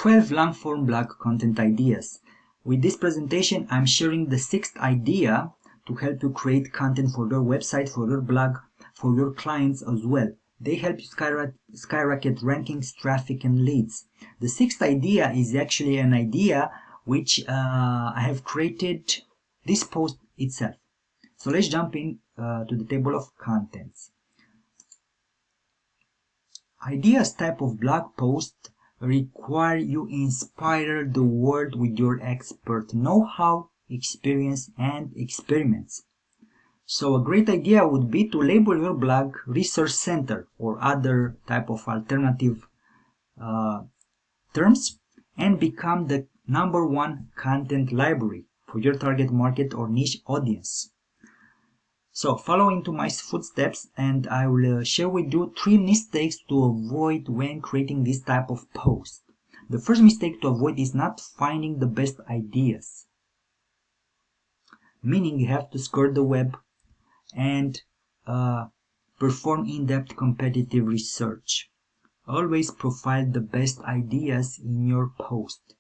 12 long-form blog content ideas. With this presentation, I'm sharing the 6th idea to help you create content for your website, for your blog, for your clients as well. They help you skyrocket rankings, traffic, and leads. The 6th idea is actually an idea which I have created this post itself. So let's jump in to the table of contents. Ideas type of blog post require you inspire the world with your expert know-how, experience, and experiments. So a great idea would be to label your blog research center or other type of alternative terms and become the #1 content library for your target market or niche audience. So follow into my footsteps and I will share with you 3 mistakes to avoid when creating this type of post. The first mistake to avoid is not finding the best ideas. Meaning you have to scour the web and perform in-depth competitive research. Always profile the best ideas in your post.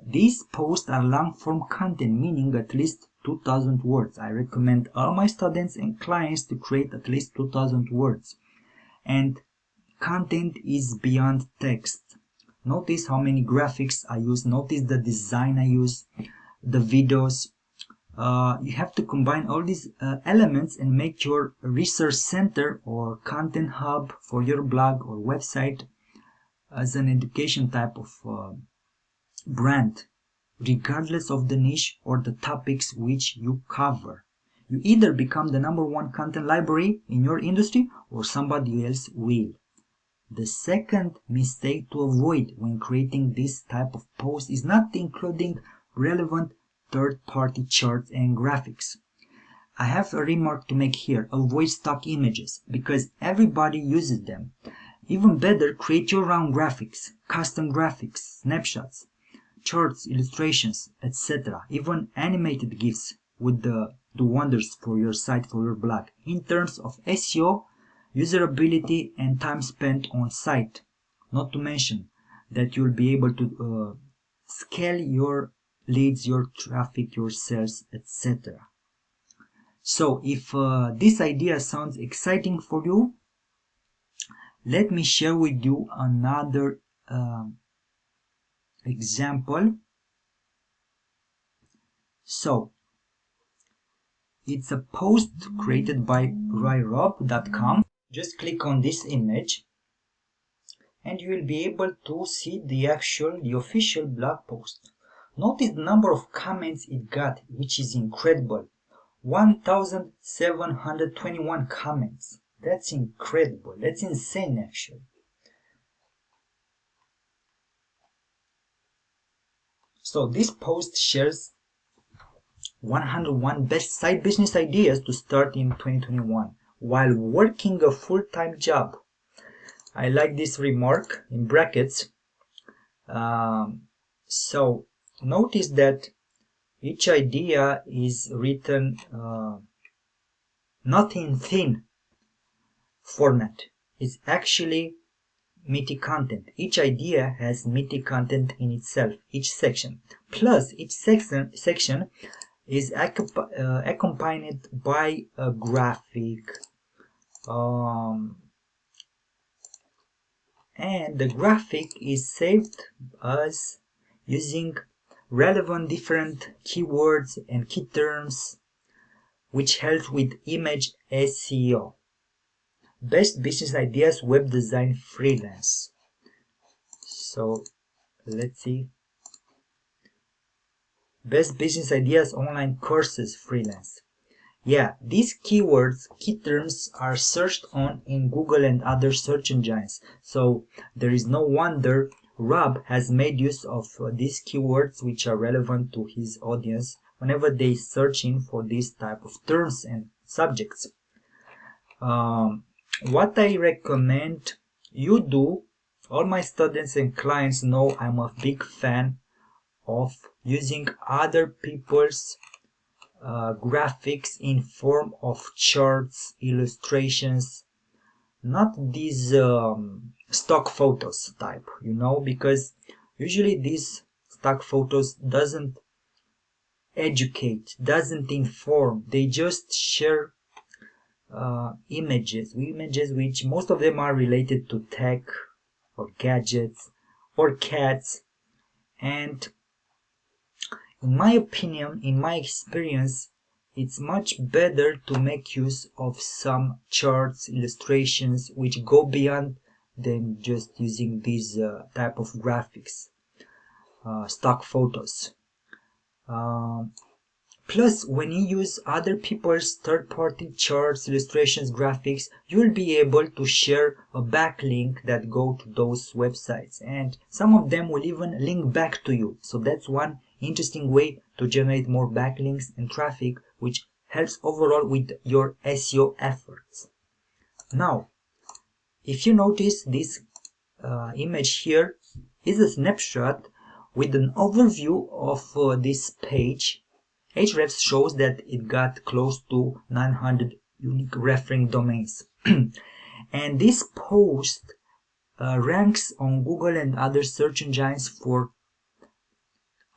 These posts are long-form content, meaning at least 2,000 words. I recommend all my students and clients to create at least 2,000 words. And content is beyond text. Notice how many graphics I use. Notice the design I use, the videos. You have to combine all these elements and make your research center or content hub for your blog or website as an education type of brand, regardless of the niche or the topics which you cover. You either become the #1 content library in your industry or somebody else will. The second mistake to avoid when creating this type of post is not including relevant third-party charts and graphics. I have a remark to make here. Avoid stock images because everybody uses them. Even better, create your own graphics, custom graphics, snapshots, charts, illustrations, etc. Even animated GIFs would do wonders for your site, for your blog. In terms of SEO, usability, and time spent on site. Not to mention that you'll be able to scale your leads, your traffic, your sales, etc. So if this idea sounds exciting for you, let me share with you another example. So it's a post created by royrob.com. Just click on this image and you will be able to see the official blog post. Notice the number of comments it got, which is incredible. 1,721 comments. That's incredible. That's insane actually. So this post shares 101 best side business ideas to start in 2021 while working a full-time job. I like this remark in brackets. So notice that each idea is written not in thin format. It's actually meaty content. Each idea has meaty content in itself, each section. Plus, each section is accompanied by a graphic. And the graphic is saved as using relevant different keywords and key terms which help with image SEO. Best business ideas, web design, freelance. So let's see. Best business ideas, online courses, freelance. Yeah, these keywords, key terms are searched on in Google and other search engines. So there is no wonder Rob has made use of these keywords which are relevant to his audience whenever they search in for these type of terms and subjects. What I recommend you do, all my students and clients know I'm a big fan of using other people's graphics in form of charts, illustrations, not these stock photos type, because Usually these stock photos doesn't educate, doesn't inform, they just share images which most of them are related to tech or gadgets or cats. And in my opinion, in my experience, it's much better to make use of some charts, illustrations which go beyond than just using these type of graphics, stock photos. Plus, when you use other people's third-party charts, illustrations, graphics, you'll be able to share a backlink that go to those websites, and some of them will even link back to you. So that's one interesting way to generate more backlinks and traffic, which helps overall with your SEO efforts. Now, if you notice, this image here is a snapshot with an overview of this page. Ahrefs shows that it got close to 900 unique referring domains. And this post ranks on Google and other search engines for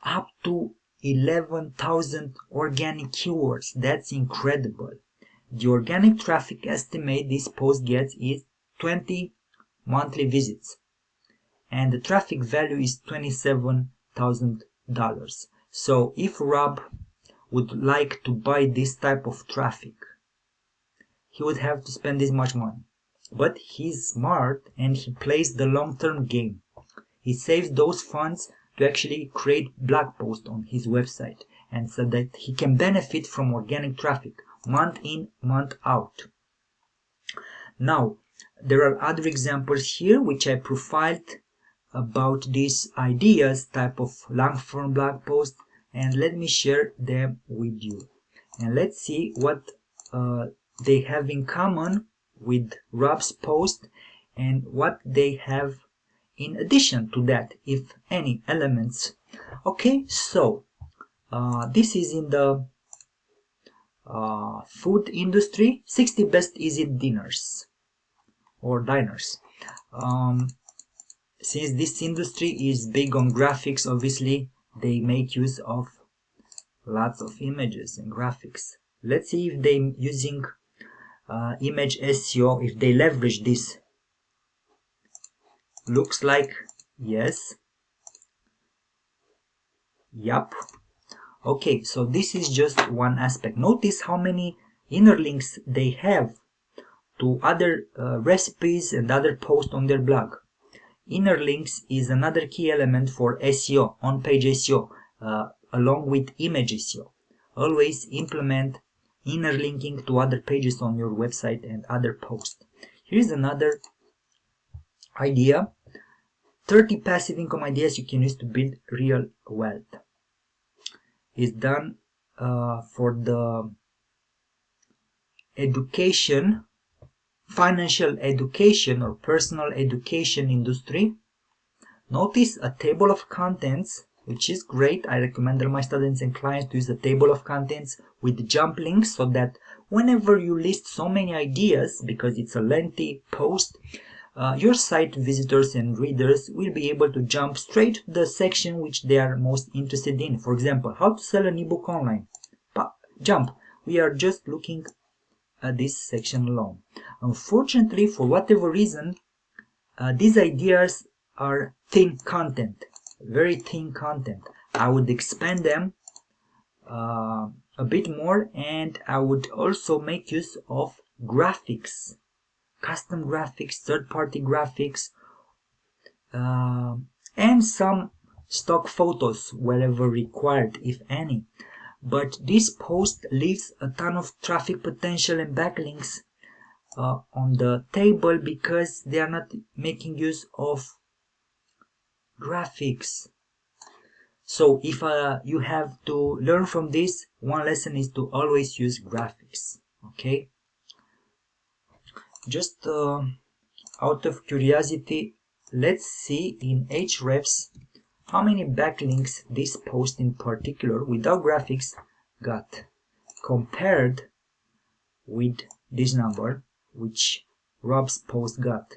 up to 11,000 organic keywords. That's incredible. The organic traffic estimate this post gets is 20 monthly visits, and the traffic value is $27,000. So if Rob would like to buy this type of traffic, he would have to spend this much money. But he's smart and he plays the long-term game. He saves those funds to actually create blog posts on his website, and so that he can benefit from organic traffic month in, month out. Now, there are other examples here which I profiled about these ideas, type of long-form blog post, and let me share them with you. And let's see what they have in common with Rob's post and what they have in addition to that, if any elements. Okay, so this is in the food industry, 60 best easy dinners or diners. Since this industry is big on graphics, obviously they make use of lots of images and graphics. Let's see if they're using image SEO, if they leverage this. Looks like yes. Yup. Okay, so this is just one aspect. Notice how many inner links they have to other recipes and other posts on their blog. Inner links is another key element for SEO, on-page SEO, along with image SEO. Always implement inner linking to other pages on your website and other posts. Here's another idea: 30 passive income ideas you can use to build real wealth. It's done for the education, financial education or personal education industry. Notice a table of contents, which is great. I recommend all my students and clients to use a table of contents with jump links, so that whenever you list so many ideas, because it's a lengthy post, your site visitors and readers will be able to jump straight to the section which they are most interested in. For example, how to sell an ebook online. Jump. We are just looking at this section alone. Unfortunately, for whatever reason, these ideas are thin content, very thin content. I would expand them a bit more, and I would also make use of graphics, custom graphics, third-party graphics, and some stock photos wherever required, if any. But this post leaves a ton of traffic potential and backlinks on the table because they are not making use of graphics. So if you have to learn from this, one lesson is to always use graphics. Okay, just out of curiosity, let's see in Ahrefs how many backlinks this post in particular without graphics got compared with this number which Rob's post got.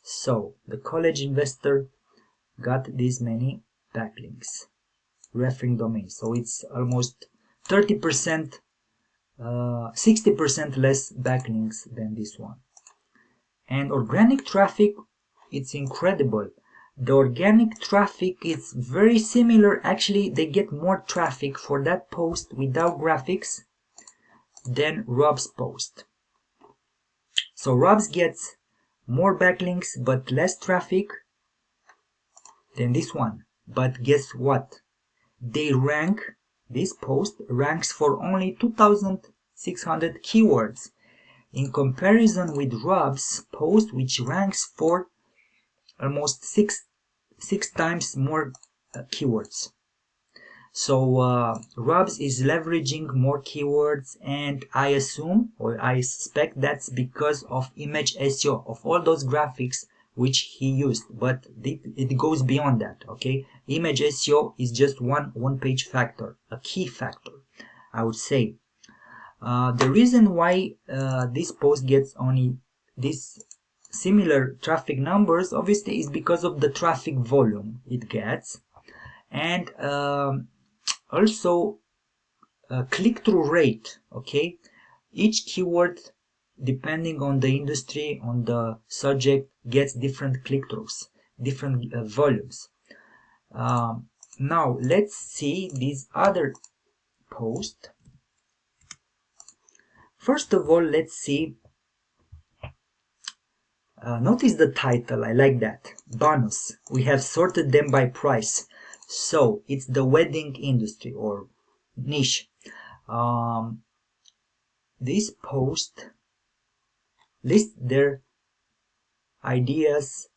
So the college investor got this many backlinks, referring domains. So it's almost 30%, 60% less backlinks than this one. And organic traffic, it's incredible. The organic traffic is very similar. Actually, they get more traffic for that post without graphics than Rob's post. So Rob's gets more backlinks but less traffic than this one. But guess what? They rank, this post ranks for only 2,600 keywords in comparison with Rob's post, which ranks for almost six times more keywords. So Rob's is leveraging more keywords, and I assume, or I suspect, that's because of image SEO, of all those graphics which he used. But it goes beyond that, okay? Image SEO is just one page factor, a key factor, I would say. The reason why this post gets only this similar traffic numbers, obviously, is because of the traffic volume it gets, and also click-through rate. Okay, each keyword, depending on the industry, on the subject, gets different click-throughs, different volumes. Now let's see these other posts. First of all, let's see. Notice the title, I like that. Bonus. We have sorted them by price. So it's the wedding industry or niche. This post lists their ideas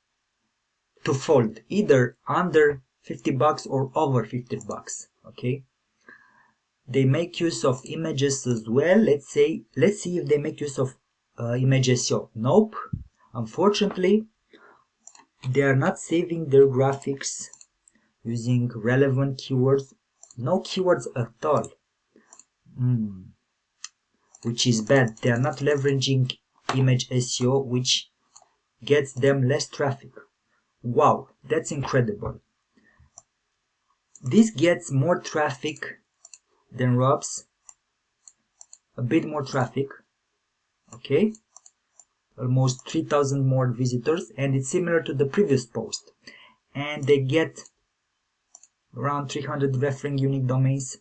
twofold, either under $50 or over $50. Okay. They make use of images as well. Let's see if they make use of image SEO. Nope. Unfortunately, they are not saving their graphics using relevant keywords. No keywords at all. Which is bad. They are not leveraging image SEO, which gets them less traffic. Wow, that's incredible. This gets more traffic than Rob's. A bit more traffic. Okay. Almost 3,000 more visitors, and it's similar to the previous post, and they get around 300 referring unique domains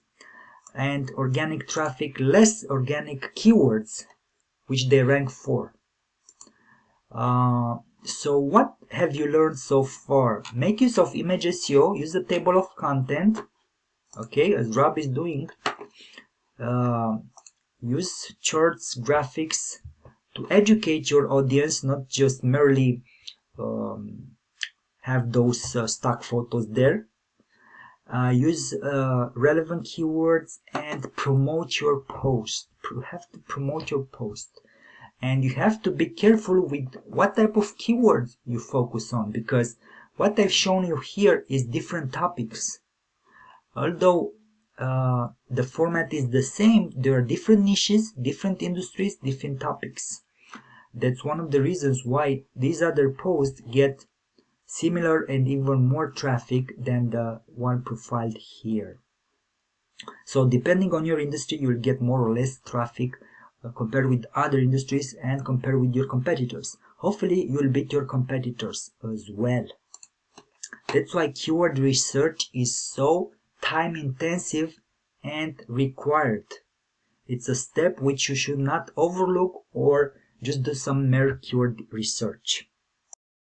and organic traffic, less organic keywords which they rank for. So what have you learned so far? Make use of image SEO, use the table of content, okay, as Rob is doing. Use charts, graphics to educate your audience, not just merely have those stock photos there. Use relevant keywords and promote your post. You have to promote your post, and you have to be careful with what type of keywords you focus on, because what I've shown you here is different topics. Although the format is the same, there are different niches, different industries, different topics. That's one of the reasons why these other posts get similar and even more traffic than the one profiled here. So depending on your industry, you'll get more or less traffic compared with other industries and compared with your competitors. Hopefully you'll beat your competitors as well. That's why keyword research is so time intensive and required. It's a step which you should not overlook or just do some mere keyword research.